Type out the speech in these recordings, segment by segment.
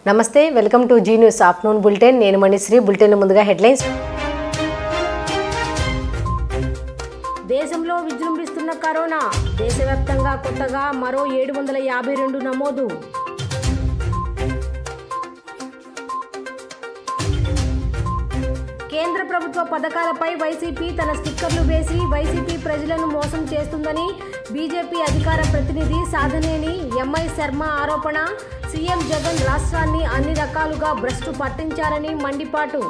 నమస్తే welcome to Zee News afternoon bulletin నేను Manishree bulletin ముందుగా హెడ్లైన్స్ దేశంలో విజృంభిస్తున్న కరోనా దేశవ్యాప్తంగా కొత్తగా మరో 752 నమోదు కేంద్ర ప్రభుత్వ పథకాలపై వైసీపీ తన స్టిక్కర్లు వేసి వైసీపీ ప్రజలను మోసం చేస్తుందని బీజేపీ అధికార ప్రతినిధి సాధనేని ఎంఐ శర్మ ఆరోపణ సీఎం జగన్ రాష్ట్రాన్ని అన్ని రకాలుగా భ్రష్టు పట్టించారని మండిపాటు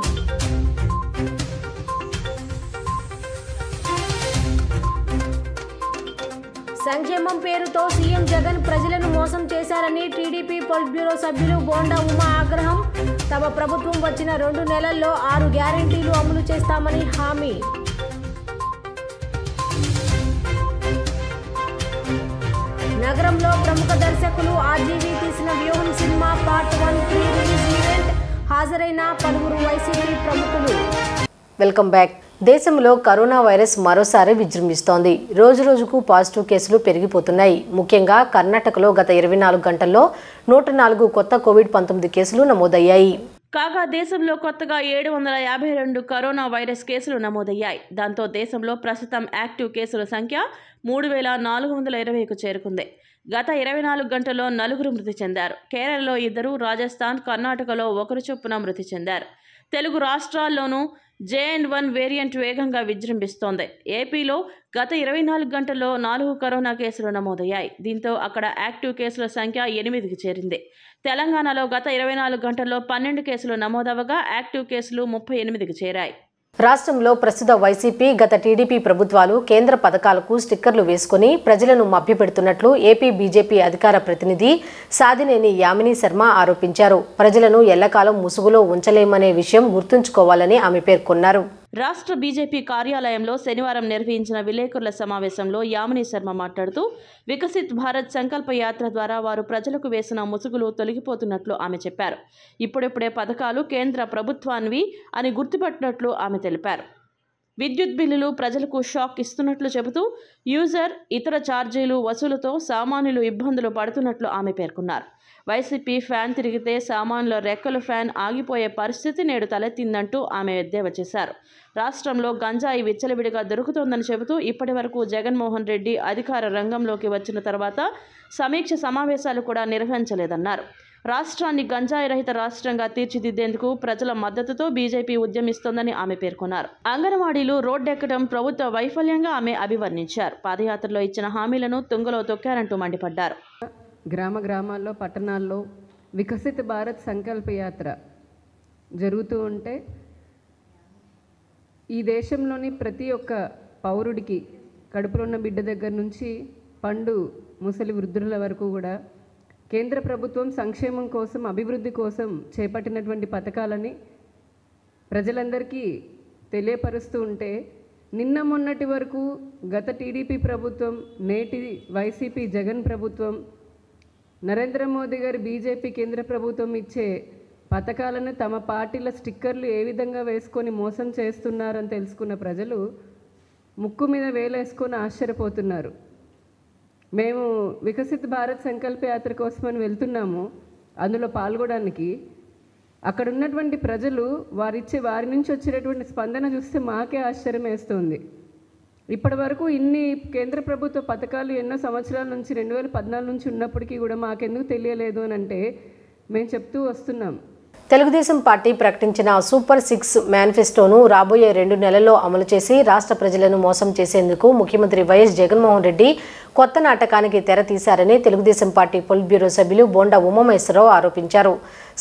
సంక్షేమం పేరుతో సీఎం జగన్ ప్రజలను మోసం చేశారని టీడీపీ పొలిట్ బ్యూరో సభ్యులు బోండా ఉమా ఆగ్రహం తమ ప్రభుత్వం వచ్చిన 2 నెలల్లో 6 గ్యారెంటీలు అమలు చేస్తామని హామీ నగరంలో ప్రముఖ దర్శకులు ఆర్జీవీ తీసిన వ్యూహం cinema part 1 pre release event హాజరైన పలువురు వైసీపీ ప్రముఖులు. Welcome back. దేశంలో కరోనా వైరస్ మరోసారి విజృంభిస్తోంది. రోజురోజుకు పాజిటివ్ కేసులు పెరిగిపోతున్నాయి. ముఖ్యంగా కర్ణాటకలో గత 24 గంటల్లో 104 కొత్త కోవిడ్-19 కేసులు నమోదయ్యాయి. కాగా దేశంలో కొత్తగా 752 కరోనా వైరస్ కేసులు నమోదయ్యాయి. దాంతో దేశంలో ప్రస్తుతం యాక్టివ్ కేసుల సంఖ్య 3420కు చేరుకుంది. గత 24 గంటల్లో 4 మృతి చెందారు. కేరళలో 2, రాజస్థాన్, కర్ణాటకలో 1 చొప్పున మృతి చెందారు. తెలుగు రాష్ట్రాల్లోనూ JN.1 వేరియంట్ వేగంగా విజృంభిస్తోంది. ఏపీలో గత 24 గంటల్లో 4 కరోనా కేసులు నమోదయ్యాయి. దీంతో అక్కడ యాక్టివ్ కేసుల సంఖ్య 8కి చేరింది. తెలంగాణలో గత 24 గంటల్లో 12 కేసులు నమోదవగా యాక్టివ్ కేసులు 38కి చేరాయి. రాష్ట్రంలో ప్రస్తుత వైసీపీ గత టీడీపీ ప్రభుత్వాలు కేంద్ర పథకాలకు స్టిక్కర్లు వేసుకుని ప్రజలను మభ్యపెడుతున్నట్లు ఏపీ బీజేపీ అధికార ప్రతినిధి సాధినేని యామిని శర్మ ఆరోపించారు. ప్రజలను ఎల్లకాలం ముసుగులో ఉంచలేమనే విషయం గుర్తుంచుకోవాలని ఆమె పేర్కొన్నారు. రాష్ట్ర బీజేపీ కార్యాలయంలో శనివారం నిర్వహించిన విలేకరుల సమావేశంలో యామిని శర్మ మాట్లాడుతూ వికసిత్ భారత్ సంకల్ప యాత్ర ద్వారా వారు ప్రజలకు వేసిన ముసుగులు తొలగిపోతున్నట్లు ఆమె చెప్పారు. ఇప్పుడిప్పుడే పథకాలు కేంద్ర ప్రభుత్వానివి అని గుర్తుపట్టినట్లు ఆమె తెలిపారు. విద్యుత్ బిల్లులు ప్రజలకు షాక్ ఇస్తున్నట్లు చెబుతూ యూజర్ ఇతర ఛార్జీలు వసూలుతో సామాన్యులు ఇబ్బందులు పడుతున్నట్లు ఆమె పేర్కొన్నారు. వైసీపీ ఫ్యాన్ తిరిగితే సామాన్యుల రెక్కలు ఫ్యాన్ ఆగిపోయే పరిస్థితి నేడు తలెత్తిందంటూ ఆమె ఎద్దేవా చేశారు. రాష్ట్రంలో గంజాయి విచ్చలవిడిగా దొరుకుతోందని చెబుతూ ఇప్పటి వరకు జగన్మోహన్ రెడ్డి అధికార రంగంలోకి వచ్చిన తర్వాత సమీక్ష సమావేశాలు కూడా నిర్వహించలేదన్నారు. రాష్ట్రాన్ని గంజాయి రహిత రాష్ట్రంగా తీర్చిదిద్దేందుకు ప్రజల మద్దతుతో బీజేపీ ఉద్యమిస్తోందని ఆమె పేర్కొన్నారు. అంగన్వాడీలు రోడ్డెక్కడం ప్రభుత్వ వైఫల్యంగా ఆమె అభివర్ణించారు. పాదయాత్రలో ఇచ్చిన హామీలను తుంగలో తొక్కారంటూ మండిపడ్డారు. గ్రామాల్లో పట్టణాల్లో వికసిత భారత్ సంకల్ప యాత్ర జరుగుతూ ఉంటే ఈ దేశంలోని ప్రతి ఒక్క పౌరుడికి కడుపులో ఉన్న బిడ్డ దగ్గర నుంచి పండు ముసలి వృద్ధుల వరకు కూడా కేంద్ర ప్రభుత్వం సంక్షేమం కోసం అభివృద్ధి కోసం చేపట్టినటువంటి పథకాలని ప్రజలందరికీ తెలియపరుస్తూ ఉంటే నిన్న మొన్నటి వరకు గత టీడీపీ ప్రభుత్వం, నేటి వైసీపీ జగన్ ప్రభుత్వం, నరేంద్ర మోదీ గారి బీజేపీ కేంద్ర ప్రభుత్వం ఇచ్చే పథకాలను తమ పార్టీల స్టిక్కర్లు ఏ విధంగా వేసుకొని మోసం చేస్తున్నారని తెలుసుకున్న ప్రజలు ముక్కు మీద వేలేసుకొని ఆశ్చర్యపోతున్నారు. మేము వికసిత్ భారత్ సంకల్ప యాత్ర కోసమని వెళ్తున్నాము. అందులో పాల్గొనడానికి అక్కడ ఉన్నటువంటి ప్రజలు వారి నుంచి వచ్చినటువంటి స్పందన చూస్తే మాకే ఆశ్చర్యం వేస్తుంది. ఇప్పటి వరకు ఇన్ని కేంద్ర ప్రభుత్వ పథకాలు ఎన్నో సంవత్సరాల నుంచి 2014 నుంచి ఉన్నప్పటికీ కూడా మాకెందుకు తెలియలేదు అని అంటే మేము చెప్తూ వస్తున్నాం. తెలుగుదేశం పార్టీ ప్రకటించిన సూపర్ 6 మేనిఫెస్టోను రాబోయే 2 నెలల్లో అమలు చేసి రాష్ట్ర ప్రజలను మోసం చేసేందుకు ముఖ్యమంత్రి వైఎస్ జగన్మోహన్ రెడ్డి కొత్త నాటకానికి తెర తీశారని తెలుగుదేశం పార్టీ పొలిట్ బ్యూరో సభ్యులు బోండా ఉమామహేశ్వరరావు ఆరోపించారు.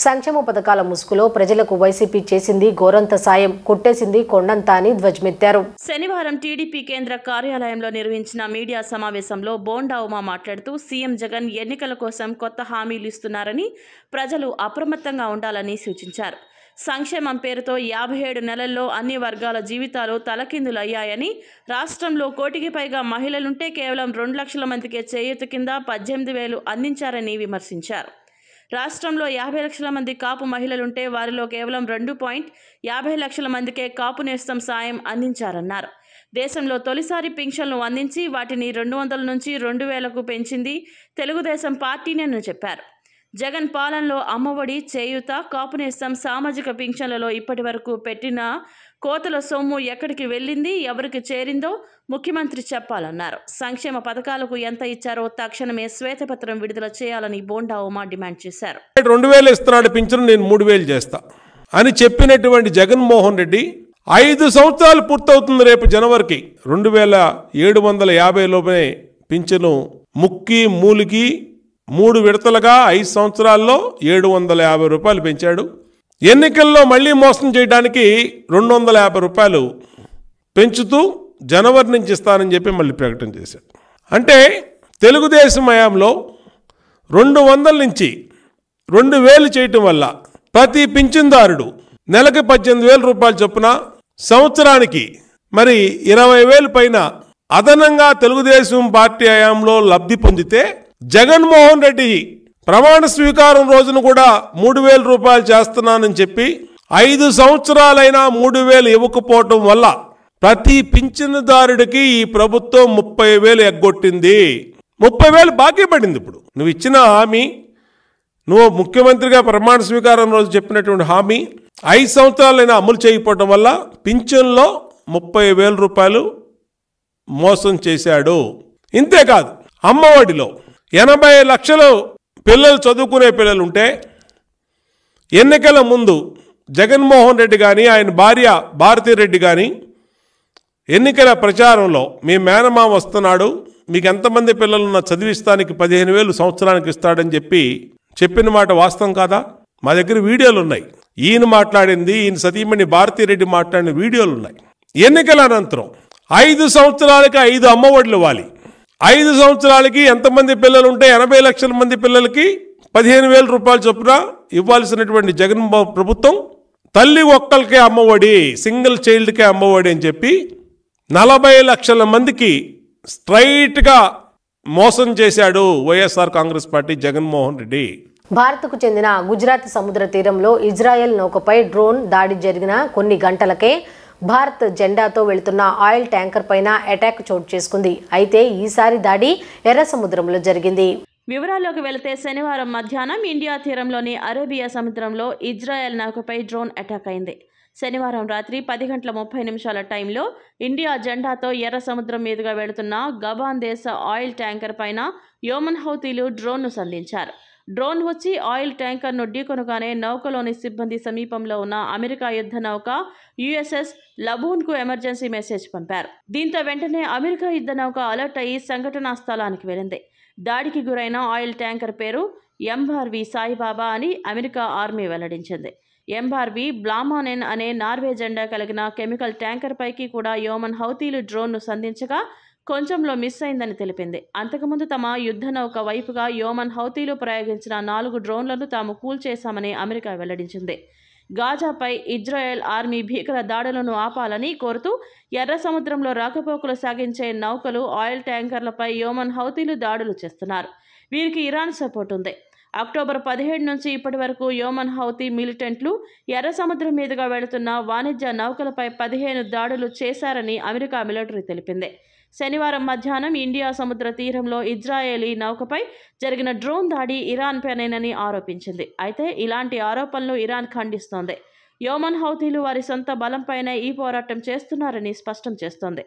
సంక్షేమ పథకాల ముసుగులో ప్రజలకు వైసీపీ చేసింది గోరంత సాయం, కొట్టేసింది కొండంత అని ధ్వజమెత్తారు. శనివారం టీడీపీ కేంద్ర కార్యాలయంలో నిర్వహించిన మీడియా సమావేశంలో బోండా ఉమా మాట్లాడుతూ సీఎం జగన్ ఎన్నికల కోసం కొత్త హామీలు ఇస్తున్నారని ప్రజలు అప్రమత్తంగా ఉండాలని సూచించారు. సంక్షేమం పేరుతో 57 నెలల్లో అన్ని వర్గాల జీవితాలు తలకిందులయ్యాయని, రాష్ట్రంలో 1 కోటికి పైగా మహిళలుంటే కేవలం 2 లక్షల మందికే చేయూత కింద 18,000 అందించారని విమర్శించారు. రాష్ట్రంలో 50 లక్షల మంది కాపు మహిళలుంటే వారిలో కేవలం 2.50 లక్షల మందికే కాపు నేస్తం సాయం అందించారన్నారు. దేశంలో తొలిసారి పింఛన్లు అందించి వాటిని 200 నుంచి 2,000కు పెంచింది తెలుగుదేశం పార్టీనేనని చెప్పారు. జగన్ పాలనలో అమ్మఒడి, చేయూత, కాపునేస్తం, సామాజిక పింఛన్లలో ఇప్పటి వరకు పెట్టిన కోతల సొమ్ము ఎక్కడికి వెళ్ళింది, ఎవరికి చేరిందో ముఖ్యమంత్రి చెప్పాలన్నారు. సంక్షేమ పథకాలకు ఎంత ఇచ్చారో తక్షణమే శ్వేతపత్రం విడుదల చేయాలని బోండా ఉమా డిమాండ్ చేశారు. 2000 ఇస్తున్నాడు పింఛను, నేను 3000 చేస్తా అని చెప్పినటువంటి జగన్మోహన్ రెడ్డి 5 సంవత్సరాలు పూర్తవుతుంది రేపు జనవరికి. 2750 లోపే పింఛను ముక్కి మూలికి 3 విడతలుగా 5 సంవత్సరాల్లో 750 రూపాయలు పెంచాడు. ఎన్నికల్లో మళ్లీ మోసం చేయడానికి 250 రూపాయలు పెంచుతూ జనవరి నుంచి ఇస్తానని చెప్పి మళ్ళీ ప్రకటన చేశాడు. అంటే తెలుగుదేశం హయాంలో 200 నుంచి 2000 చేయటం వల్ల ప్రతి పింఛన్దారుడు నెలకి 18,000 రూపాయలు చొప్పున, సంవత్సరానికి మరి 20,000 పైన అదనంగా తెలుగుదేశం పార్టీ హయాంలో లబ్ధి పొందితే, జగన్మోహన్ రెడ్డి ప్రమాణ స్వీకారం రోజున కూడా 3,000 రూపాయలు చేస్తున్నానని చెప్పి 5 సంవత్సరాలైనా 3,000 ఇవ్వకపోవటం వల్ల ప్రతి పింఛనుదారుడికి ఈ ప్రభుత్వం 30,000 ఎగ్గొట్టింది. 30,000 బాకీ పడింది. ఇప్పుడు నువ్వు ఇచ్చిన హామీ, నువ్వు ముఖ్యమంత్రిగా ప్రమాణ స్వీకారం రోజు చెప్పినటువంటి హామీ 5 సంవత్సరాలైనా అమలు చేయకపోవటం వల్ల పింఛన్లో 30,000 రూపాయలు మోసం చేశాడు. ఇంతేకాదు, అమ్మఒడిలో 80 లక్షలు పిల్లలు చదువుకునే పిల్లలు ఉంటే ఎన్నికల ముందు జగన్మోహన్ రెడ్డి కానీ ఆయన భార్య భారతీరెడ్డి కానీ ఎన్నికల ప్రచారంలో మీ మేనమామ వస్తున్నాడు, మీకు ఎంతమంది పిల్లలున్న చదివిస్తానికి 15,000 సంవత్సరానికి ఇస్తాడని చెప్పిన మాట వాస్తవం కాదా? మా దగ్గర వీడియోలు ఉన్నాయి. ఈయన మాట్లాడింది, ఈయన సతీమణి భారతీరెడ్డి మాట్లాడిన వీడియోలు ఉన్నాయి. ఎన్నికల అనంతరం 5 సంవత్సరాలకి 5 అమ్మఒడులు ఇవ్వాలి. 5 సంవత్సరాలకి ఎంతమంది పిల్లలు ఉంటే 80 లక్షల మంది పిల్లలకి 15,000 రూపాయలు చొప్పున ఇవ్వాల్సినటువంటి జగన్ ప్రభుత్వం తల్లి ఒక్కరికే అమ్మఒడి, సింగిల్ చైల్డ్కే అమ్మఒడి అని చెప్పి 40 లక్షల మందికి స్ట్రైట్గా మోసం చేశాడు వైఎస్ఆర్ కాంగ్రెస్ పార్టీ జగన్మోహన్ రెడ్డి. భారత్కు చెందిన గుజరాత్ సముద్ర తీరంలో ఇజ్రాయెల్ నౌకపై డ్రోన్ దాడి జరిగిన కొన్ని గంటలకే భారత్ జెండాతో వెళుతున్న ఆయిల్ ట్యాంకర్ పైన అటాక్ చోటు చేసుకుంది. అయితే ఈసారి దాడి ఎర్ర సముద్రంలో జరిగింది. వివరాల్లోకి వెళితే శనివారం మధ్యాహ్నం ఇండియా తీరంలోని అరేబియా సముద్రంలో ఇజ్రాయెల్ నౌకపై డ్రోన్ అటాక్ అయింది. శనివారం రాత్రి 10:30 టైంలో ఇండియా జెండాతో ఎర్ర సముద్రం మీదుగా వెళుతున్న గబాన్ దేశ ఆయిల్ ట్యాంకర్ పైన యోమన్ హౌతీలు డ్రోన్ను సంధించారు. డ్రోన్ వచ్చి ఆయిల్ ట్యాంకర్ను ఢీకొనగానే నౌకలోని సిబ్బంది సమీపంలో ఉన్న అమెరికా యుద్ధ నౌక యుఎస్ఎస్ లబూన్కు ఎమర్జెన్సీ మెసేజ్ పంపారు. దీంతో వెంటనే అమెరికా యుద్ధ నౌక అలర్ట్ అయ్యి సంఘటనా స్థలానికి వెళ్ళింది. దాడికి గురైన ఆయిల్ ట్యాంకర్ పేరు ఎంఆర్వి సాయిబాబా అని అమెరికా ఆర్మీ వెల్లడించింది. ఎంఆర్వి బ్లామానెన్ అనే నార్వే జెండా కలిగిన కెమికల్ ట్యాంకర్ పైకి కూడా యోమన్ హౌతీలు డ్రోన్ను సంధించగా కొంచెంలో మిస్ అయిందని తెలిపింది. అంతకుముందు తమ యుద్ధ నౌక వైపుగా యోమన్ హౌతీలు ప్రయోగించిన 4 డ్రోన్లను తాము కూల్చేశామని అమెరికా వెల్లడించింది. గాజాపై ఇజ్రాయెల్ ఆర్మీ భీకర దాడులను ఆపాలని కోరుతూ ఎర్ర సముద్రంలో రాకపోకలు సాగించే నౌకలు, ఆయిల్ ట్యాంకర్లపై యోమన్ హౌతీలు దాడులు చేస్తున్నారు. వీరికి ఇరాన్ సపోర్ట్ ఉంది. అక్టోబర్ 17 నుంచి ఇప్పటి వరకు యోమన్ హౌతీ మిలిటెంట్లు ఎర్ర సముద్రం మీదుగా వెళుతున్న వాణిజ్య నౌకలపై 15 దాడులు చేశారని అమెరికా మిలిటరీ తెలిపింది. శనివారం మధ్యాహ్నం ఇండియా సముద్ర తీరంలో ఇజ్రాయేలీ నౌకపై జరిగిన డ్రోన్ దాడి ఇరాన్ పైనేనని ఆరోపించింది. అయితే ఇలాంటి ఆరోపణలు ఇరాన్ ఖండిస్తోంది. యోమన్ హౌతీలు వారి సొంత బలంపైనే ఈ పోరాటం చేస్తున్నారని స్పష్టం చేస్తోంది.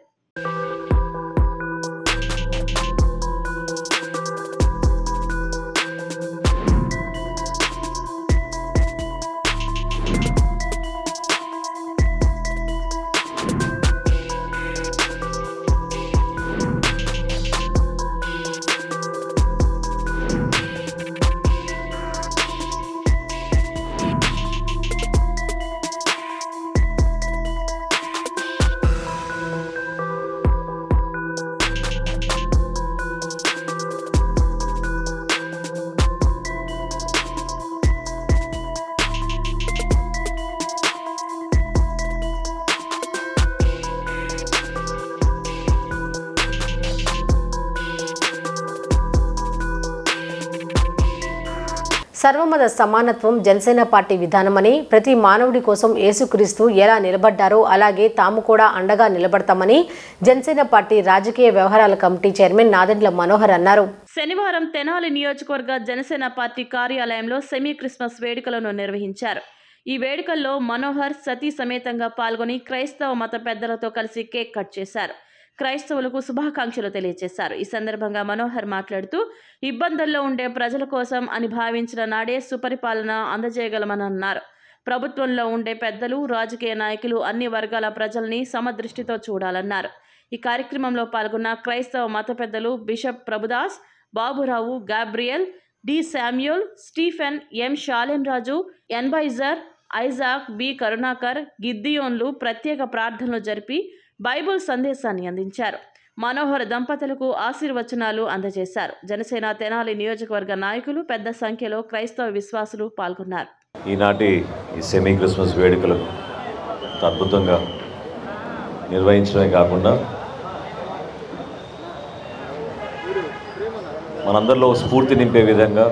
సర్వమత సమానత్వం జనసేన పార్టీ విధానమని, ప్రతి మానవుడి కోసం యేసుక్రీస్తు ఎలా నిలబడ్డారో అలాగే తాము కూడా అండగా నిలబడతామని జనసేన పార్టీ రాజకీయ వ్యవహారాల కమిటీ చైర్మన్ నాదెండ్ల మనోహర్ అన్నారు. శనివారం తెనాలి నియోజకవర్గ జనసేన పార్టీ కార్యాలయంలో సెమీ క్రిస్మస్ వేడుకలను నిర్వహించారు. ఈ వేడుకల్లో మనోహర్ సతీ సమేతంగా పాల్గొని క్రైస్తవ మత పెద్దలతో కలిసి కేక్ కట్ చేశారు. క్రైస్తవులకు శుభాకాంక్షలు తెలియజేశారు. ఈ సందర్భంగా మనోహర్ మాట్లాడుతూ ఇబ్బందుల్లో ఉండే ప్రజల కోసం అని భావించిన నాడే సుపరిపాలన అందజేయగలమని అన్నారు. ప్రభుత్వంలో ఉండే పెద్దలు, రాజకీయ నాయకులు అన్ని వర్గాల ప్రజల్ని సమదృష్టితో చూడాలన్నారు. ఈ కార్యక్రమంలో పాల్గొన్న క్రైస్తవ మత పెద్దలు bishop Prabhudas, Baburao, Gabriel, D Samuel, Stephen, M Shalem Raju, Ebenezer, Isaac, B Karunakar, గిద్దియోన్లు ప్రత్యేక ప్రార్థనలు జరిపి బైబుల్ సందేశాన్ని అందించారు. మనోహర్ దంపతులకు ఆశీర్వచనాలు అందజేశారు. జనసేన తెనాలి నియోజకవర్గ నాయకులు పెద్ద సంఖ్యలో క్రైస్తవ విశ్వాసులు పాల్గొన్నారు. ఈనాటి ఈ సెమీ క్రిస్మస్ వేడుకలను అద్భుతంగా నిర్వహించడమే కాకుండా మనందరిలో స్ఫూర్తి నింపే విధంగా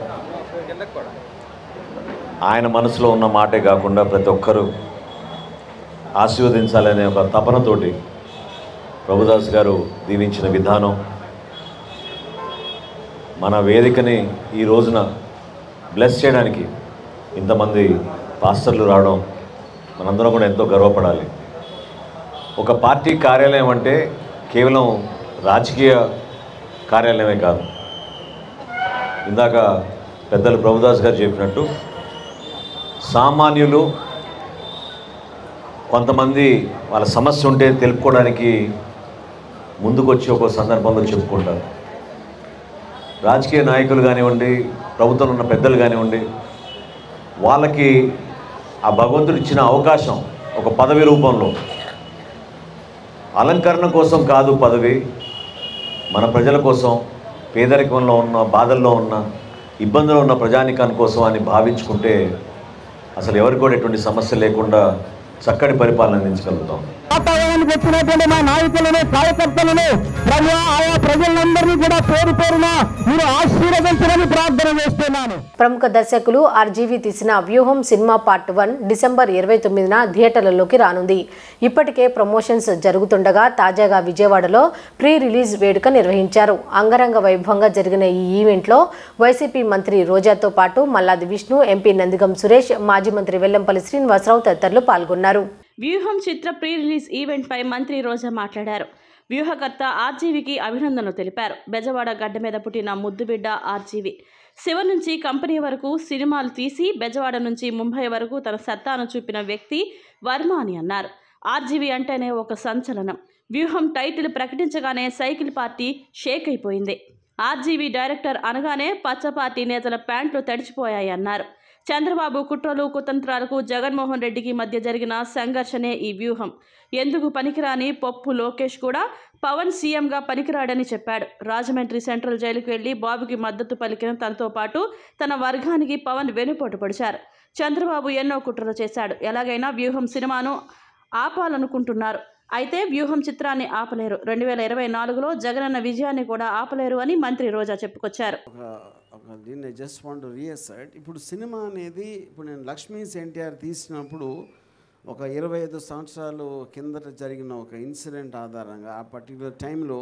ఆయన మనసులో ఉన్న మాటే కాకుండా ప్రతి ఒక్కరూ ఆశీర్వదించాలనే ఒక తపనతోటి ప్రభుదాస్ గారు దీవించిన విధానం, మన వేదికని ఈ రోజున బ్లెస్ చేయడానికి ఇంతమంది పాస్టర్లు రావడం మనందరం కూడా ఎంతో గర్వపడాలి. ఒక పార్టీ కార్యాలయం అంటే కేవలం రాజకీయ కార్యాలయమే కాదు. ఇందాక పెద్దలు ప్రభుదాస్ గారు చెప్పినట్టు సామాన్యులు కొంతమంది వాళ్ళ సమస్య ఉంటే తెలుపుకోవడానికి ముందుకొచ్చి ఒక సందర్భంలో చెప్పుకుంటారు. రాజకీయ నాయకులు కానివ్వండి, ప్రభుత్వంలో ఉన్న పెద్దలు కానివ్వండి, వాళ్ళకి ఆ భగవంతుడు ఇచ్చిన అవకాశం ఒక పదవి రూపంలో, అలంకరణ కోసం కాదు పదవి, మన ప్రజల కోసం, పేదరికంలో ఉన్న, బాధల్లో ఉన్న, ఇబ్బందుల్లో ఉన్న ప్రజానికాని కోసం అని భావించుకుంటే అసలు ఎవరికి కూడా ఎటువంటి సమస్య లేకుండా చక్కటి పరిపాలన అందించగలుగుతాం. వాతావరణానికి వచ్చినటువంటి మా నాయకులను, కార్యకర్తలను, ఆయా ప్రజలందరినీ కూడా పేరు పేరున మీరు ఆశీర్వదించాలని ప్రార్థన చేస్తున్నాను. ప్రముఖ దర్శకులు ఆర్జీవి తీసిన వ్యూహం సినిమా పార్ట్ 1 డిసెంబర్ 29న థియేటర్లలోకి రానుంది. ఇప్పటికే ప్రమోషన్స్ జరుగుతుండగా తాజాగా విజయవాడలో ప్రీ రిలీజ్ వేడుక నిర్వహించారు. అంగరంగ వైభవంగా జరిగిన ఈ ఈవెంట్లో వైసీపీ మంత్రి రోజాతో పాటు మల్లాది విష్ణు, ఎంపీ నందిగం సురేష్, మాజీ మంత్రి వెల్లంపల్లి శ్రీనివాసరావు తదితరులు పాల్గొన్నారు. వ్యూహం చిత్ర ప్రీ రిలీజ్ ఈవెంట్పై మంత్రి రోజా మాట్లాడారు. వ్యూహకర్త ఆర్జీవికి అభినందనలు తెలిపారు. బెజవాడ గడ్డ మీద పుట్టిన ముద్దుబిడ్డ ఆర్జీవి శివ నుంచి కంపెనీ వరకు సినిమాలు తీసి బెజవాడ నుంచి ముంబై వరకు తన సత్తాను చూపిన వ్యక్తి వర్మ అని అన్నారు. ఆర్జీవి అంటేనే ఒక సంచలనం. వ్యూహం టైటిల్ ప్రకటించగానే సైకిల్ పార్టీ షేక్ అయిపోయింది. ఆర్జీవి డైరెక్టర్ అనగానే పచ్చ పార్టీ నేతల ప్యాంట్లు తడిచిపోయాయి అన్నారు. చంద్రబాబు కుట్రలు, కుతంత్రాలకు జగన్మోహన్ రెడ్డికి మధ్య జరిగిన సంఘర్షణే ఈ వ్యూహం. ఎందుకు పనికిరాని పప్పు లోకేష్ కూడా పవన్ సీఎంగా పనికిరాడని చెప్పాడు. రాజమండ్రి సెంట్రల్ జైలుకు వెళ్లి బాబుకి మద్దతు పలికిన తనతో పాటు తన వర్గానికి పవన్ వెనుపోటు పడిచారు. చంద్రబాబు ఎన్నో కుట్రలు చేశాడు. ఎలాగైనా వ్యూహం సినిమాను ఆపాలనుకుంటున్నారు. అయితే వ్యూహం చిత్రాన్ని ఆపలేరు. 2024లో జగనన్న విజయాన్ని కూడా ఆపలేరు అని మంత్రి రోజా చెప్పుకొచ్చారు. దీన్ని జస్ట్ వాంట్ టు రీఅసర్ట్. ఇప్పుడు సినిమా అనేది, ఇప్పుడు నేను లక్ష్మీస్ ఎన్టీఆర్ తీసినప్పుడు ఒక 25 సంవత్సరాలు కిందట జరిగిన ఒక ఇన్సిడెంట్ ఆధారంగా ఆ పర్టికులర్ టైంలో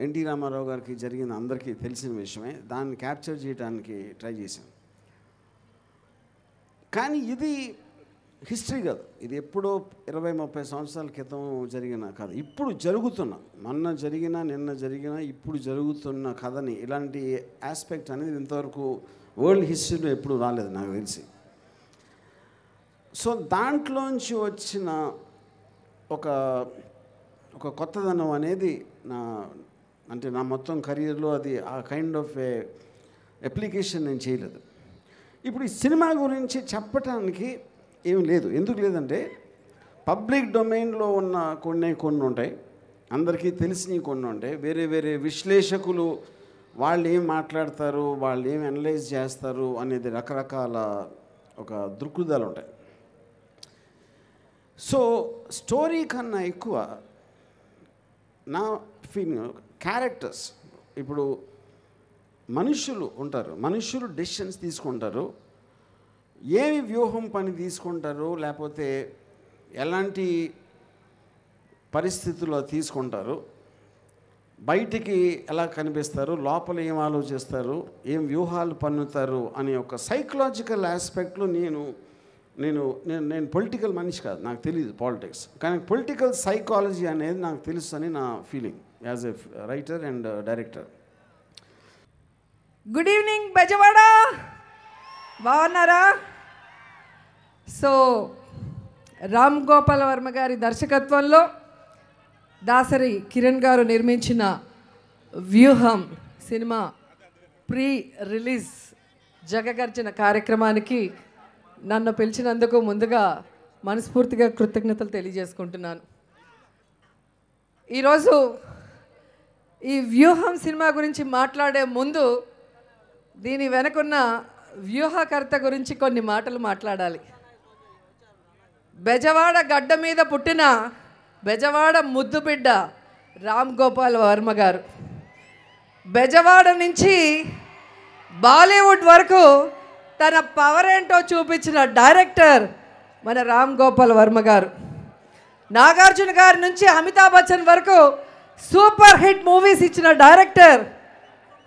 ఎన్టీ రామారావు గారికి జరిగిన అందరికీ తెలిసిన విషయమే, దాన్ని క్యాప్చర్ చేయడానికి ట్రై చేశాను. కానీ ఇది హిస్టరీ కాదు, ఇది ఎప్పుడో 20-30 సంవత్సరాల క్రితం జరిగిన కథ. ఇప్పుడు జరుగుతున్న, మొన్న జరిగిన, నిన్న జరిగిన, ఇప్పుడు జరుగుతున్న కథని, ఇలాంటి ఆస్పెక్ట్ అనేది ఇంతవరకు వరల్డ్ హిస్టరీలో ఎప్పుడు రాలేదు నాకు తెలిసి. సో దాంట్లోంచి వచ్చిన ఒక కొత్తదనం అనేది నా మొత్తం కెరీర్లో అది ఆ కైండ్ ఆఫ్ ఏ అప్లికేషన్ నేను చేయలేదు. ఇప్పుడు ఈ సినిమా గురించి చెప్పటానికి ఏం లేదు. ఎందుకు లేదంటే పబ్లిక్ డొమైన్లో ఉన్న కొన్ని ఉంటాయి, అందరికీ తెలిసినవి కొన్ని ఉంటాయి. వేరే వేరే విశ్లేషకులు వాళ్ళు ఏం మాట్లాడతారు, వాళ్ళు ఏం అనలైజ్ చేస్తారు అనేది రకరకాల ఒక దృక్పథాలు ఉంటాయి. సో స్టోరీ కన్నా ఎక్కువ నా ఫీలింగ్ క్యారెక్టర్స్. ఇప్పుడు మనుషులు ఉంటారు, మనుషులు డెసిషన్స్ తీసుకుంటారు. ఏమి వ్యూహం పని తీసుకుంటారు, లేకపోతే ఎలాంటి పరిస్థితుల్లో తీసుకుంటారు, బయటికి ఎలా కనిపిస్తారు, లోపల ఏం ఆలోచిస్తారు, ఏం వ్యూహాలు పన్నుతారు అనే ఒక సైకలాజికల్ ఆస్పెక్ట్లో నేను పొలిటికల్ మనిషి కాదు, నాకు తెలియదు పాలిటిక్స్, కానీ పొలిటికల్ సైకాలజీ అనేది నాకు తెలుసు అని నా feeling as a writer and director. Good evening Bezawada, బాగున్నారా? సో రామ్ గోపాల్ వర్మ గారి దర్శకత్వంలో దాసరి కిరణ్ గారు నిర్మించిన వ్యూహం సినిమా ప్రీ రిలీజ్ జగగర్జన కార్యక్రమానికి నన్ను పిలిచినందుకు ముందుగా మనస్ఫూర్తిగా కృతజ్ఞతలు తెలియజేసుకుంటున్నాను. ఈరోజు ఈ వ్యూహం సినిమా గురించి మాట్లాడే ముందు దీని వెనకున్న వ్యూహకర్త గురించి కొన్ని మాటలు మాట్లాడాలి. బెజవాడ గడ్డ మీద పుట్టిన బెజవాడ ముద్దుబిడ్డ రామ్ గోపాల్ వర్మ గారు, బెజవాడ నుంచి బాలీవుడ్ వరకు తన పవర్ ఏంటో చూపించిన డైరెక్టర్ మన రామ్ గోపాల్ వర్మ గారు. నాగార్జున గారి నుంచి అమితాబ్ బచ్చన్ వరకు సూపర్ హిట్ మూవీస్ ఇచ్చిన డైరెక్టర్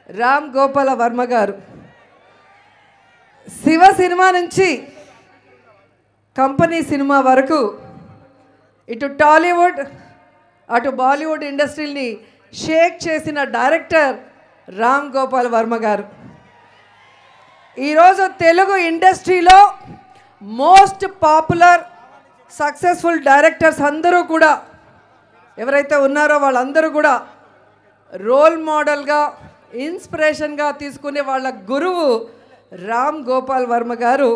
రామ్ గోపాల్ వర్మ గారు. శివ సినిమా నుంచి కంపెనీ సినిమా వరకు ఇటు టాలీవుడ్ అటు బాలీవుడ్ ఇండస్ట్రీని షేక్ చేసిన డైరెక్టర్ రామ్ గోపాల్ వర్మ గారు. ఈరోజు తెలుగు ఇండస్ట్రీలో మోస్ట్ పాపులర్ సక్సెస్ఫుల్ డైరెక్టర్స్ అందరూ కూడా ఎవరైతే ఉన్నారో వాళ్ళందరూ కూడా రోల్ మోడల్గా ఇన్స్పిరేషన్గా తీసుకునే వాళ్ళ గురువు రామ్ గోపాల్ వర్మ గారు.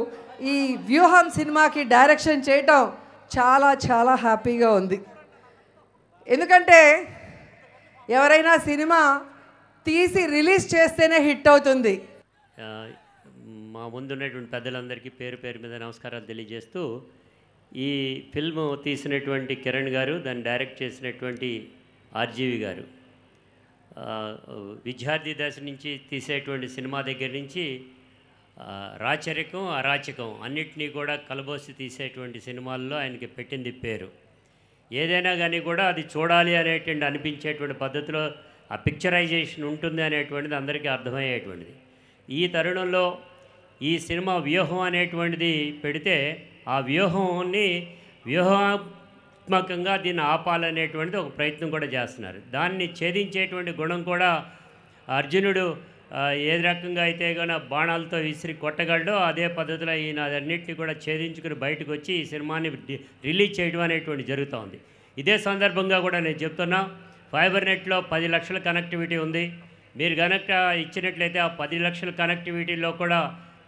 ఈ వ్యూహం సినిమాకి డైరెక్షన్ చేయటం చాలా చాలా హ్యాపీగా ఉంది. ఎందుకంటే ఎవరైనా సినిమా తీసి రిలీజ్ చేస్తేనే హిట్ అవుతుంది. మా ముందున్నటువంటి పెద్దలందరికీ పేరు పేరు మీద నమస్కారాలు తెలియజేస్తూ, ఈ ఫిల్మ్ తీసినటువంటి కిరణ్ గారు, దాన్ని డైరెక్ట్ చేసినటువంటి ఆర్జీవి గారు, విద్యార్థి దశ నుంచి తీసేటువంటి సినిమా దగ్గర నుంచి రాచరికం అరాచకం అన్నిటినీ కూడా కలబోసి తీసేటువంటి సినిమాల్లో ఆయనకి పెట్టింది పేరు. ఏదైనా కానీ కూడా అది చూడాలి అనేటువంటి అనిపించేటువంటి పద్ధతిలో ఆ పిక్చరైజేషన్ ఉంటుంది అనేటువంటిది అందరికీ అర్థమయ్యేటువంటిది. ఈ తరుణంలో ఈ సినిమా వ్యూహం అనేటువంటిది పెడితే ఆ వ్యూహాత్మకంగా దీన్ని ఆపాలనేటువంటిది ఒక ప్రయత్నం కూడా చేస్తున్నారు. దాన్ని ఛేదించేటువంటి గుణం కూడా అర్జునుడు ఏ రకంగా అయితే కన్నా బాణాలతో విసిరి కొట్టగలడో అదే పద్ధతిలో ఈయన అన్నింటినీ కూడా ఛేదించుకుని బయటకు వచ్చి ఈ సినిమాని రిలీజ్ చేయడం అనేటువంటి జరుగుతూ ఉంది. ఇదే సందర్భంగా కూడా నేను చెప్తున్నా, ఫైబర్ నెట్లో 10 లక్షల కనెక్టివిటీ ఉంది. మీరు కనుక ఇచ్చినట్లయితే ఆ 10 లక్షల కనెక్టివిటీలో కూడా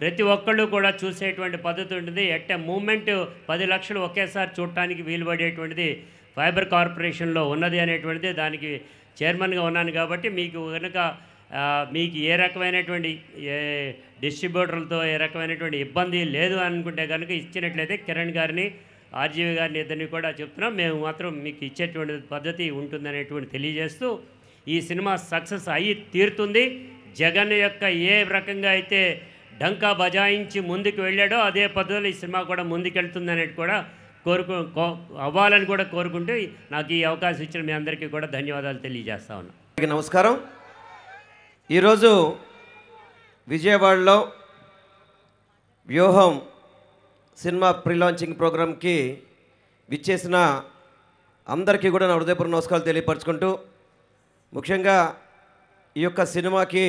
ప్రతి ఒక్కళ్ళు కూడా చూసేటువంటి పద్ధతి ఉంటుంది. ఎట్ ఎ మూమెంట్ 10 లక్షలు ఒకేసారి చూడటానికి వీలు పడేటువంటిది ఫైబర్ కార్పొరేషన్లో ఉన్నది అనేటువంటిది. దానికి చైర్మన్గా ఉన్నాను కాబట్టి మీకు కనుక మీకు ఏ రకమైనటువంటి డిస్ట్రిబ్యూటర్లతో ఏ రకమైనటువంటి ఇబ్బంది లేదు అనుకుంటే కనుక ఇచ్చినట్లయితే కిరణ్ గారిని ఆర్జీవి గారిని ఇద్దరిని కూడా చెప్తున్నాం. మేము మాత్రం మీకు ఇచ్చేటువంటి పద్ధతి ఉంటుందనేటువంటి తెలియజేస్తూ, ఈ సినిమా సక్సెస్ అయ్యి తీరుతుంది. జగన్ యొక్క ఏ రకంగా అయితే డంకా బజాయించి ముందుకు వెళ్ళాడో అదే పద్ధతిలో ఈ సినిమా కూడా ముందుకెళ్తుంది అనేది కూడా అవ్వాలని కూడా కోరుకుంటూ నాకు ఈ అవకాశం ఇచ్చిన మీ అందరికీ కూడా ధన్యవాదాలు తెలియజేస్తా ఉన్నాను. నమస్కారం. ఈరోజు విజయవాడలో వ్యూహం సినిమా ప్రీ లాంచింగ్ ప్రోగ్రామ్కి విచ్చేసిన అందరికీ కూడా నా హృదయపూర్వక నమస్కారాలు తెలియపరచుకుంటూ, ముఖ్యంగా ఈ యొక్క సినిమాకి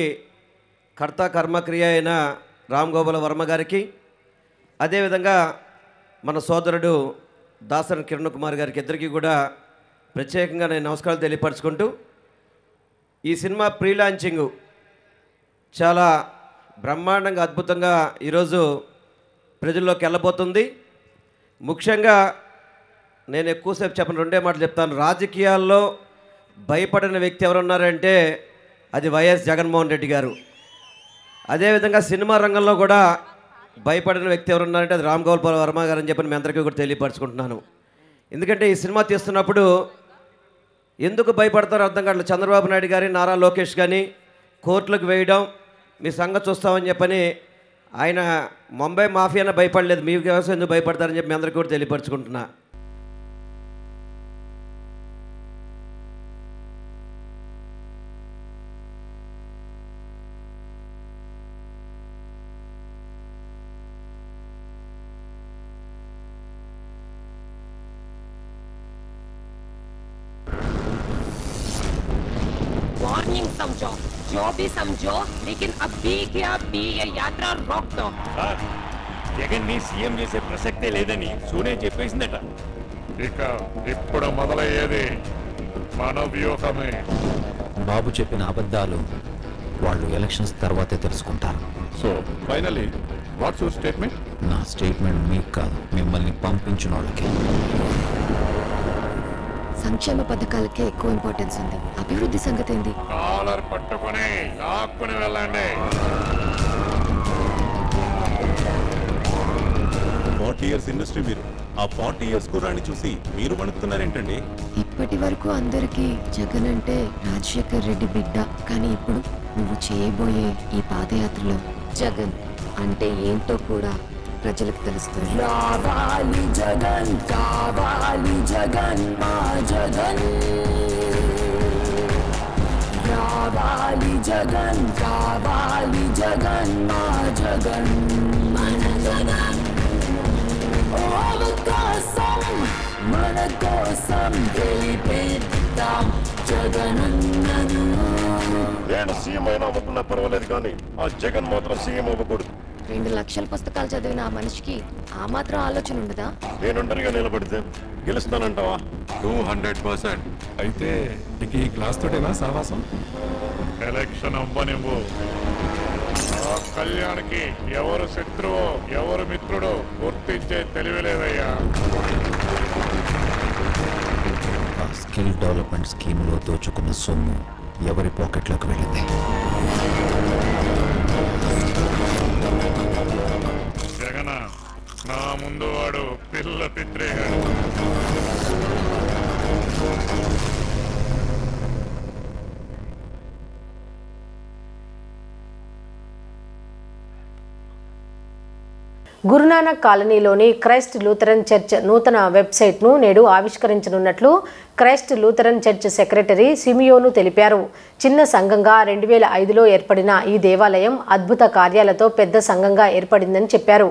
కర్త కర్మక్రియ అయిన రామ్ గోపాల్ వర్మ గారికి, అదేవిధంగా మన సోదరుడు దాసరి కిరణ్ కుమార్ గారికి ఇద్దరికీ కూడా ప్రత్యేకంగా నేను నమస్కారాలు తెలియపరచుకుంటూ, ఈ సినిమా ప్రీ లాంచింగ్ చాలా బ్రహ్మాండంగా అద్భుతంగా ఈరోజు ప్రజల్లోకి వెళ్ళబోతుంది. ముఖ్యంగా నేను ఎక్కువసేపు చెప్పను, 2 మాటలు చెప్తాను. రాజకీయాల్లో భయపడిన వ్యక్తి ఎవరున్నారంటే అది వైఎస్ జగన్మోహన్ రెడ్డి గారు. అదేవిధంగా సినిమా రంగంలో కూడా భయపడిన వ్యక్తి ఎవరున్నారంటే అది రామ్ గోపాల్ వర్మ గారు అని చెప్పి మీ అందరికీ కూడా తెలియపరచుకుంటున్నాను. ఎందుకంటే ఈ సినిమా తీస్తున్నప్పుడు ఎందుకు భయపడతారో అర్థం కావట్లేదు. చంద్రబాబు నాయుడు గారి, నారా లోకేష్ కానీ కోర్టులకు వేయడం, మీ సంగతి చూస్తామని చెప్పని ఆయన ముంబై మాఫియానే భయపడలేదు, మీ కోసం ఎందుకు భయపడతారని చెప్పి మీ అందరికీ కూడా తెలియపరచుకుంటున్నా. वार्निंग समझो, जो भी समझो, लेकिन अभी के अभी ये यात्रा रोक दो. జగన్ ని సీఎం చేసే ప్రసక్తే లేదని సోనియా చెప్పేసిందట. ఇక ఇప్పుడు మొదలయ్యేది మన వ్యూహమే. బాబు చెప్పిన అబద్ధాలు వాళ్ళు ఎలక్షన్స్ తర్వాతే తెలుసుకుంటారు. So finally what's your statement? నా స్టేట్మెంట్ మీకు కాదు, మిమ్మల్ని పంపించిన వాళ్ళకి. సంక్షేమ పథకాలకే ఎక్కువ ఇంపార్టెన్స్ ఉంది. అభివృద్ధి సంగతి ఏంది? కాలర్ పట్టుకొని లాక్కుని వెళ్ళండి. 40 years ఇండస్ట్రీ మీరు. ఆ 40 years కుర్రాన్ని చూసి మీరు వణుకుతున్నారేంటండి? ఇప్పటి వరకు అందరికీ జగన్ అంటే రాజశేఖర్ రెడ్డి బిడ్డ, కానీ ఇప్పుడు నువ్వు చేయబోయే ఈ పాదయాత్రలో జగన్ అంటే ఏంటో కూడా ప్రజలకు తెలుస్తుంది. రావాలి జగన్, కావాలి జగన్, మా జగన్. రావాలి జగన్, కావాలి జగన్, మా జగన్, మన జగన్. అవకాశం మన కోసం గెలిపిద్దాం జగనన్నను. నేను సీఎం అయినా అవ్వకున్నా పర్వాలేదు, కానీ ఆ జగన్ మాత్రం సీఎం అవ్వకూడదు. 2 లక్షల పుస్తకాలు చదివిన ఆ మనిషికి ఆ మాత్రం ఆలోచన ఉండదా? నేను ఒంటరిగా నిలబడితే గెలుస్తానంటావా? 200%. అయితే నీకు ఈ క్లాస్ తోటేనా సావాసం? ఎలక్షన్ అవ్వనివ్వు. ఆ కళ్యాణ్కి ఎవరు శత్రువో ఎవరు మిత్రుడో గుర్తించే తెలివిలేదయ్యా. ఆ స్కిల్ డెవలప్మెంట్ స్కీమ్లో దోచుకున్న సొమ్ము ఎవరి పాకెట్లోకి వెళ్ళింది? జగన్ నా ముందు వాడు పిల్ల పిత్రేగాడు. గురునానక్ కాలనీలోని క్రైస్ట్ లూథరన్ చర్చ్ నూతన వెబ్సైట్ను నేడు ఆవిష్కరించనున్నట్లు Christ Lutheran church secretary Simeon తెలిపారు. చిన్న సంఘంగా 2005లో ఏర్పడిన ఈ దేవాలయం అద్భుత కార్యాలతో పెద్ద సంఘంగా ఏర్పడిందని చెప్పారు.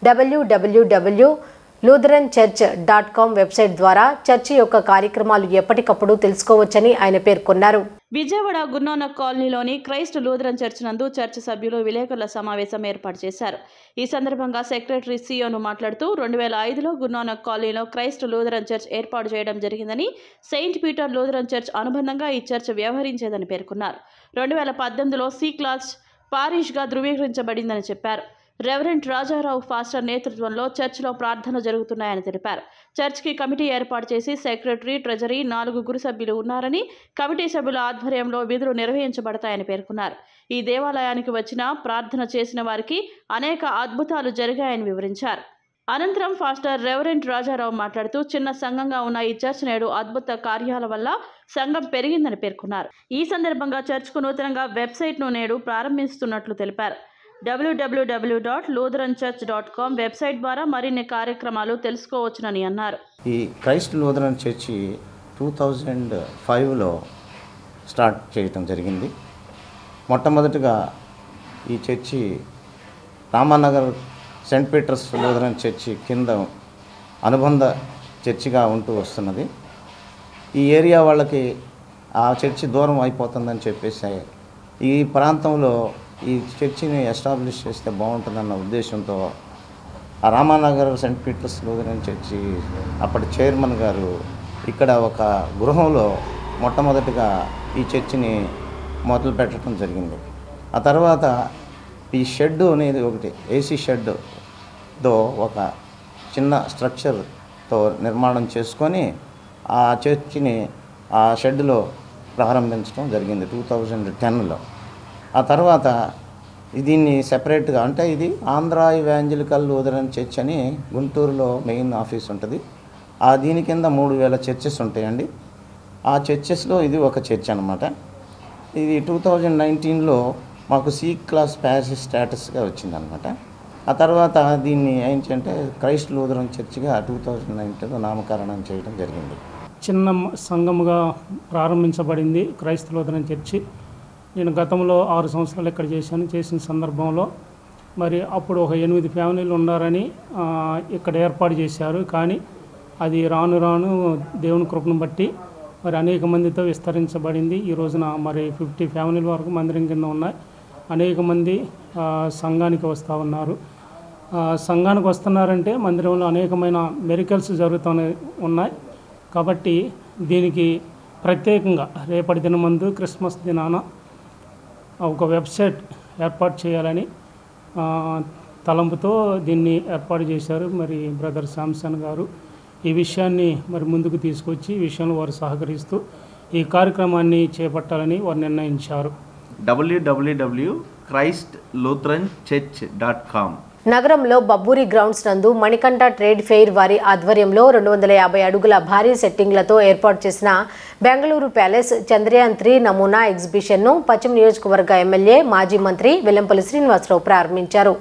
www.lutheranchurch.com వెబ్సైట్ ద్వారా చర్చి యొక్క కార్యక్రమాలు ఎప్పటికప్పుడు తెలుసుకోవచ్చని ఆయన పేర్కొన్నారు. విజయవాడ గురునానక్ కాలనీలోని క్రైస్ట్ లూథరన్ చర్చ్ నందు చర్చ్ సభ్యులు విలేకరుల సమావేశం ఏర్పాటు చేశారు. ఈ సందర్భంగా సెక్రటరీ సియోను మాట్లాడుతూ 2005లో గురునానక్ కాలనీలో క్రైస్ట్ లూథరన్ చర్చ్ ఏర్పాటు చేయడం జరిగిందని, సెయింట్ పీటర్ లూథరన్ చర్చ్ అనుబంధంగా ఈ చర్చ్ వ్యవహరించేదని పేర్కొన్నారు. 2018లో సి క్లాస్ పారిష్గా ధృవీకరించబడిందని చెప్పారు. రెవరెంట్ రాజారావు ఫాస్టర్ నేతృత్వంలో చర్చిలో ప్రార్థనలు జరుగుతున్నాయని తెలిపారు. చర్చ్కి కమిటీ ఏర్పాటు చేసి సెక్రటరీ, ట్రెజరీ, 4 గురు సభ్యులు ఉన్నారని, కమిటీ సభ్యుల ఆధ్వర్యంలో విధులు నిర్వహించబడతాయని పేర్కొన్నారు. ఈ దేవాలయానికి వచ్చిన ప్రార్థన చేసిన వారికి అనేక అద్భుతాలు జరిగాయని వివరించారు. అనంతరం ఫాస్టర్ రెవరెంట్ రాజారావు మాట్లాడుతూ చిన్న సంఘంగా ఉన్న ఈ చర్చ్ నేడు అద్భుత కార్యాల వల్ల సంఘం పెరిగిందని పేర్కొన్నారు. ఈ సందర్భంగా చర్చ్కు నూతనంగా వెబ్సైట్ను నేడు ప్రారంభిస్తున్నట్లు తెలిపారు. www.lutheranchurch.com వెబ్సైట్ ద్వారా మరిన్ని కార్యక్రమాలు తెలుసుకోవచ్చునని అన్నారు. ఈ క్రైస్ట్ లూథరన్ చర్చి 2005లో స్టార్ట్ చేయటం జరిగింది. మొట్టమొదటిగా ఈ church Ramanagar Saint Peter's Lutheran church కింద అనుబంధ చర్చిగా ఉంటూ వస్తున్నది. ఈ ఏరియా వాళ్ళకి ఆ చర్చి దూరం అయిపోతుందని చెప్పేసి ఈ ప్రాంతంలో ఈ చర్చిని ఎస్టాబ్లిష్ చేస్తే బాగుంటుందన్న ఉద్దేశంతో ఆ Ramanagar Saint Peter's Lutheran church అప్పటి చైర్మన్ గారు ఇక్కడ ఒక గృహంలో మొట్టమొదటిగా ఈ చర్చిని మొదలు పెట్టడం జరిగింది. ఆ తర్వాత ఈ షెడ్ అనేది ఒకటి ఏసీ షెడ్తో ఒక చిన్న స్ట్రక్చర్తో నిర్మాణం చేసుకొని ఆ చర్చిని ఆ షెడ్లో ప్రారంభించడం జరిగింది 2010లో. ఆ తర్వాత దీన్ని సెపరేట్గా అంటే ఇది ఆంధ్ర ఇవాంజలికల్ లూథరన్ చర్చ్ అని గుంటూరులో మెయిన్ ఆఫీస్ ఉంటుంది. దీని కింద 3000 చర్చెస్ ఉంటాయండి. ఆ చర్చెస్లో ఇది ఒక చర్చ్ అనమాట. ఇది 2019లో మాకు సి క్లాస్ ప్యారిష్ స్టేటస్గా వచ్చిందనమాట. ఆ తర్వాత దీన్ని ఏంటంటే క్రైస్ట్ లూథరన్ చర్చిగా 2019లో నామకరణం చేయడం జరిగింది. చిన్న సంఘముగా ప్రారంభించబడింది క్రైస్తవ లూథరన్ చర్చి. నేను గతంలో 6 సంవత్సరాలు ఇక్కడ చేసిన సందర్భంలో మరి అప్పుడు ఒక 8 ఫ్యామిలీలు ఉన్నారని ఇక్కడ ఏర్పాటు చేశారు. కానీ అది రాను రాను దేవుని కృపను బట్టి మరి అనేక మందితో విస్తరించబడింది. ఈ రోజున మరి 50 ఫ్యామిలీల వరకు మందిరం కింద ఉన్నాయి. అనేక మంది సంఘానికి వస్తూ ఉన్నారు. సంఘానికి వస్తున్నారంటే మందిరంలో అనేకమైన మెరికల్స్ జరుగుతూ ఉన్నాయి. కాబట్టి దీనికి ప్రత్యేకంగా రేపటి దినమందు క్రిస్మస్ దినాన ఒక వెబ్సైట్ ఏర్పాటు చేయాలని తలంపుతో దీన్ని ఏర్పాటు చేశారు. మరి బ్రదర్ శాంసన్ గారు ఈ విషయాన్ని మరి ముందుకు తీసుకొచ్చి ఈ విషయంలో వారు సహకరిస్తూ ఈ కార్యక్రమాన్ని చేపట్టాలని వారు నిర్ణయించారు. www.christlutheranchurch.com. నగరంలో బబ్బూరి గ్రౌండ్స్ నందు మణికంఠ ట్రేడ్ ఫెయిర్ వారి ఆధ్వర్యంలో 250 అడుగుల భారీ సెట్టింగ్లతో ఏర్పాటు చేసిన బెంగళూరు ప్యాలెస్ చంద్రయాన్ 3 నమూనా ఎగ్జిబిషన్ను పశ్చిమ నియోజకవర్గ ఎమ్మెల్యే మాజీ మంత్రి వెల్లంపల్లి శ్రీనివాసరావు ప్రారంభించారు.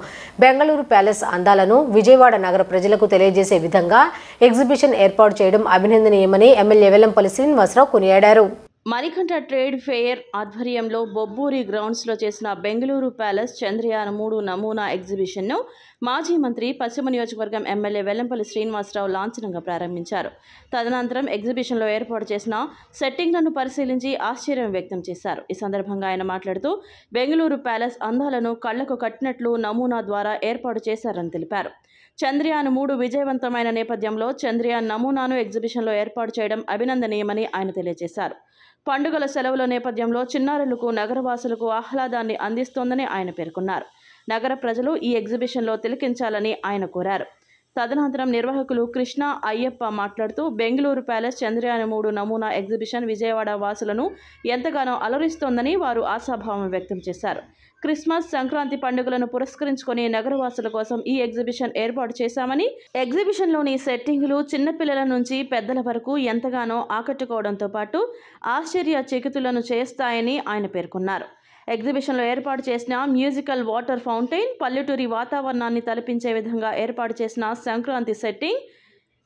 బెంగళూరు ప్యాలెస్ అందాలను విజయవాడ నగర ప్రజలకు తెలియజేసే విధంగా ఎగ్జిబిషన్ ఏర్పాటు చేయడం అభినందనీయమని ఎమ్మెల్యే వెల్లంపల్లి శ్రీనివాసరావు కొనియాడారు. మణికంఠ ట్రేడ్ ఫెయిర్ ఆధ్వర్యంలో బొబ్బూరి గ్రౌండ్స్లో చేసిన బెంగళూరు ప్యాలెస్ చంద్రయాన్ 3 నమూనా ఎగ్జిబిషన్ను మాజీ మంత్రి పశ్చిమ నియోజకవర్గం ఎమ్మెల్యే వెల్లంపల్లి శ్రీనివాసరావు లాంఛనంగా ప్రారంభించారు. తదనంతరం ఎగ్జిబిషన్లో ఏర్పాటు చేసిన సెట్టింగ్లను పరిశీలించి ఆశ్చర్యం వ్యక్తం చేశారు. ఈ సందర్భంగా ఆయన మాట్లాడుతూ బెంగళూరు ప్యాలెస్ అందాలను కళ్లకు కట్టినట్లు నమూనా ద్వారా ఏర్పాటు చేశారని తెలిపారు. చంద్రయాన్ 3 విజయవంతమైన నేపథ్యంలో చంద్రయాన్ నమూనాను ఎగ్జిబిషన్లో ఏర్పాటు చేయడం అభినందనీయమని ఆయన తెలియజేశారు. పండుగల సెలవుల నేపథ్యంలో చిన్నారులకు నగరవాసులకు ఆహ్లాదాన్ని అందిస్తోందని ఆయన పేర్కొన్నారు. నగర ప్రజలు ఈ ఎగ్జిబిషన్లో తిలకించాలని ఆయన కోరారు. తదనంతరం నిర్వాహకులు కృష్ణ అయ్యప్ప మాట్లాడుతూ బెంగళూరు ప్యాలెస్ చంద్రయాన్ 3 నమూనా ఎగ్జిబిషన్ విజయవాడ వాసులను ఎంతగానో అలరిస్తోందని వారు ఆశాభావం వ్యక్తం చేశారు. క్రిస్మస్, సంక్రాంతి పండుగలను పురస్కరించుకొని నగరవాసుల కోసం ఈ ఎగ్జిబిషన్ ఏర్పాటు చేశామని, ఎగ్జిబిషన్లోని సెట్టింగులు చిన్నపిల్లల నుంచి పెద్దల వరకు ఎంతగానో ఆకట్టుకోవడంతో పాటు ఆశ్చర్యచకితులను చేస్తాయని ఆయన పేర్కొన్నారు. ఎగ్జిబిషన్లో ఏర్పాటు చేసిన మ్యూజికల్ వాటర్ ఫౌంటైన్, పల్లెటూరి వాతావరణాన్ని తలపించే విధంగా ఏర్పాటు చేసిన Sankranti setting,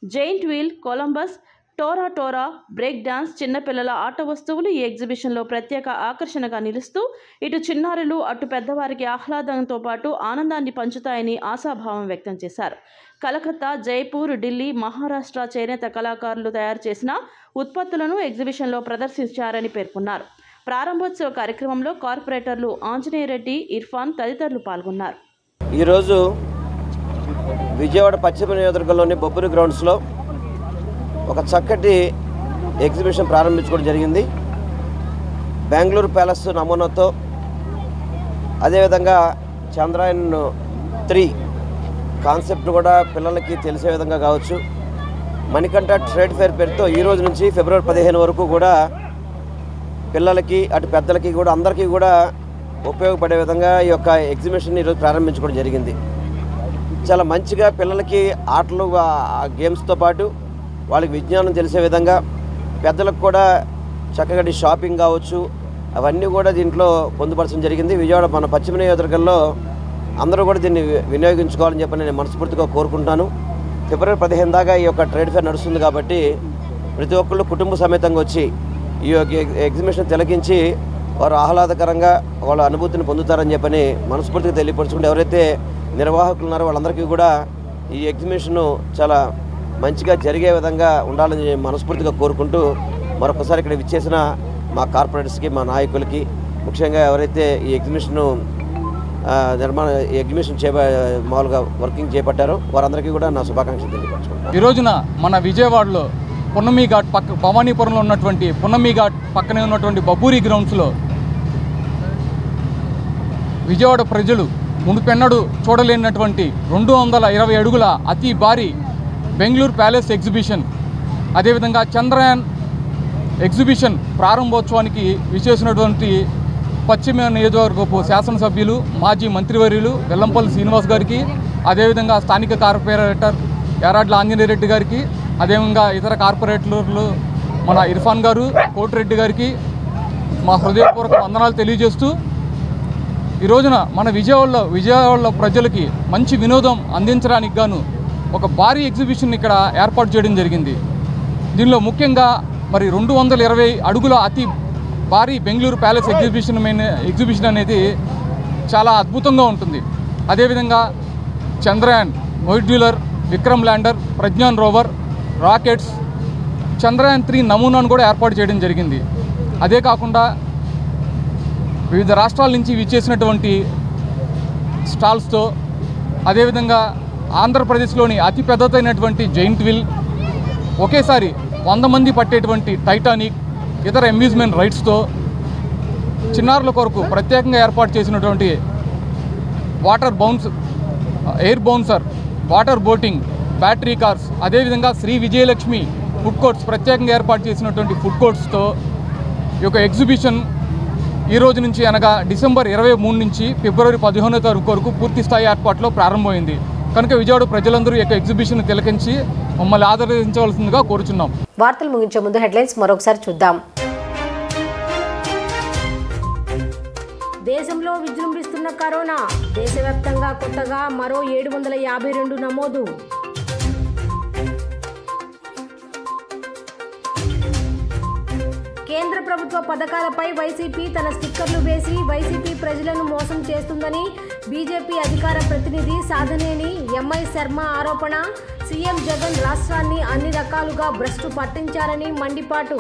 giant wheel, Columbus, టోరా టోరా, బ్రేక్ డాన్స్, చిన్నపిల్లల ఆట వస్తువులు ఈ ఎగ్జిబిషన్లో ప్రత్యేక ఆకర్షణగా నిలుస్తూ ఇటు చిన్నారులు అటు పెద్దవారికి ఆహ్లాదంతో పాటు ఆనందాన్ని పంచుతాయని ఆశాభావం వ్యక్తం చేశారు. కలకత్తా, జైపూర్, ఢిల్లీ, మహారాష్ట్ర చేనేత కళాకారులు తయారు చేసిన ఉత్పత్తులను ఎగ్జిబిషన్లో ప్రదర్శించారని పేర్కొన్నారు. ప్రారంభోత్సవ కార్యక్రమంలో కార్పొరేటర్లు ఆంజనేయరెడ్డి, ఇర్ఫాన్ తదితరులు పాల్గొన్నారు. ఈరోజు విజయవాడ పశ్చిమ నియోజకవర్గంలోని బొబ్బూరి గ్రౌండ్స్లో ఒక చక్కటి ఎగ్జిబిషన్ ప్రారంభించుకోవడం జరిగింది. బెంగళూరు ప్యాలెస్ నమూనాతో, అదేవిధంగా చంద్రయాన్ 3 కాన్సెప్ట్ కూడా పిల్లలకి తెలిసే విధంగా కావచ్చు. మణికంఠ ట్రేడ్ ఫెయిర్ పేరుతో ఈ రోజు నుంచి ఫిబ్రవరి 15 వరకు కూడా పిల్లలకి అటు పెద్దలకి కూడా అందరికీ కూడా ఉపయోగపడే విధంగా ఈ యొక్క ఎగ్జిబిషన్ ఈరోజు ప్రారంభించుకోవడం జరిగింది. చాలా మంచిగా పిల్లలకి ఆటలు, గేమ్స్తో పాటు వాళ్ళకి విజ్ఞానం తెలిసే విధంగా, పెద్దలకు కూడా చక్కగా షాపింగ్ కావచ్చు, అవన్నీ కూడా దీంట్లో పొందుపరచడం జరిగింది. విజయవాడ మన పశ్చిమ నియోజకవర్గంలో అందరూ కూడా దీన్ని వినియోగించుకోవాలని చెప్పి నేను మనస్ఫూర్తిగా కోరుకుంటాను. ఫిబ్రవరి 15 దాకా ఈ యొక్క ట్రేడ్ ఫెయిర్ నడుస్తుంది కాబట్టి ప్రతి ఒక్కళ్ళు కుటుంబ సమేతంగా వచ్చి ఈ యొక్క ఎగ్జిబిషన్ తిలకించి వారు ఆహ్లాదకరంగా వాళ్ళ అనుభూతిని పొందుతారని చెప్పని మనస్ఫూర్తిగా తెలియపరుచుకుంటే, ఎవరైతే నిర్వాహకులు ఉన్నారో వాళ్ళందరికీ కూడా ఈ ఎగ్జిబిషను చాలా మంచిగా జరిగే విధంగా ఉండాలని మనస్ఫూర్తిగా కోరుకుంటూ మరొకసారి ఇక్కడ విచ్చేసిన మా కార్పొరేటర్స్కి, మా నాయకులకి, ముఖ్యంగా ఎవరైతే ఈ ఎగ్జిబిషను మామూలుగా వర్కింగ్ చేపట్టారో వారందరికీ కూడా నా శుభాకాంక్షలు తెలియపరచుకుంటాను. ఈ రోజున మన విజయవాడలో పున్నమి ఘాట్ పక్క భవానీపురంలో ఉన్నటువంటి పున్నమి ఘాట్ పక్కనే ఉన్నటువంటి బబ్బూరి గ్రౌండ్స్లో విజయవాడ ప్రజలు మునుపెన్నడూ చూడలేనటువంటి 220 అడుగుల అతి భారీ బెంగళూరు ప్యాలెస్ ఎగ్జిబిషన్, అదేవిధంగా చంద్రయాన్ ఎగ్జిబిషన్ ప్రారంభోత్సవానికి విచ్చేసినటువంటి పశ్చిమ నియోజకవర్గపు శాసనసభ్యులు, మాజీ మంత్రివర్యులు వెల్లంపల్లి శ్రీనివాస్ గారికి, అదేవిధంగా స్థానిక కార్పొరేటర్ యారాడ్ల ఆంజనేయరెడ్డి గారికి, అదేవిధంగా ఇతర కార్పొరేటర్లు మన ఇర్ఫాన్ గారు, కోటిరెడ్డి గారికి మా హృదయపూర్వక వందనాలు తెలియజేస్తూ ఈ రోజున మన విజయవాడలో ప్రజలకి మంచి వినోదం అందించడానికి గాను ఒక భారీ ఎగ్జిబిషన్ ఇక్కడ ఏర్పాటు చేయడం జరిగింది. దీనిలో ముఖ్యంగా మరి 220 అడుగుల అతి భారీ బెంగళూరు ప్యాలెస్ ఎగ్జిబిషన్ అనేది చాలా అద్భుతంగా ఉంటుంది. అదేవిధంగా Chandrayaan modular, Vikram lander, Pragyan rover, rockets, Chandrayaan 3 నమూనాను కూడా ఏర్పాటు చేయడం జరిగింది. అదే కాకుండా వివిధ రాష్ట్రాల నుంచి విచ్చేసినటువంటి స్టాల్స్తో, అదేవిధంగా ఆంధ్రప్రదేశ్లోని అతి పెద్దదైనటువంటి జైంట్ వీల్, ఒకేసారి 100 మంది పట్టేటువంటి టైటానిక్, ఇతర అమ్యూజ్మెంట్ రైడ్స్తో, చిన్నారుల కొరకు ప్రత్యేకంగా ఏర్పాటు చేసినటువంటి air bouncer, water boating, battery cars, అదేవిధంగా శ్రీ విజయలక్ష్మి ఫుడ్ కోర్ట్స్ ప్రత్యేకంగా ఏర్పాటు చేసినటువంటి ఫుడ్ కోర్ట్స్తో ఈ యొక్క ఎగ్జిబిషన్ ఈ రోజు నుంచి అనగా డిసెంబర్ 23 నుంచి ఫిబ్రవరి 15వ తారీఖు వరకు పూర్తి స్థాయి ఏర్పాట్లో ప్రారంభమైంది. కనుక విజయవాడ ప్రజలందరూ ఈ యొక్క ఎగ్జిబిషన్ తిలకించి మమ్మల్ని ఆదరించవలసిందిగా కోరుచున్నాం. వార్తలు ముగించే ముందు హెడ్లైన్స్ మరొకసారి చూద్దాం. దేశంలో విజృంభిస్తున్న కరోనా, దేశవ్యాప్తంగా కొత్తగా మరో 752 నమోదు. కేంద్ర ప్రభుత్వ పథకాలపై వైసీపీ తన స్టిక్కర్లు వేసి వైసీపీ ప్రజలను మోసం చేస్తుందని బీజేపీ అధికార ప్రతినిధి సాధనేని ఎంఐ శర్మ ఆరోపణ. సీఎం జగన్ రాష్ట్రాన్ని అన్ని రకాలుగా భ్రష్టు పట్టించారని మండిపాటు.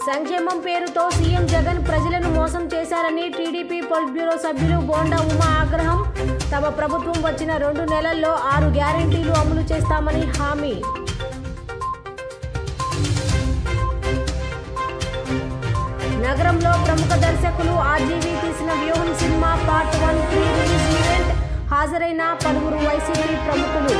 సంక్షేమం పేరుతో సీఎం జగన్ ప్రజలను మోసం చేశారని టీడీపీ పొలిట్ బ్యూరో సభ్యులు బోండా ఉమా ఆగ్రహం. తమ ప్రభుత్వం వచ్చిన 2 నెలల్లో 6 గ్యారెంటీలు అమలు చేస్తామని హామీ. నగరంలో ప్రముఖ దర్శకులు ఆర్జీవీ తీసిన వ్యూహం cinema part 1 pre release event హాజరైన పలువురు వైసీపీ ప్రముఖులు.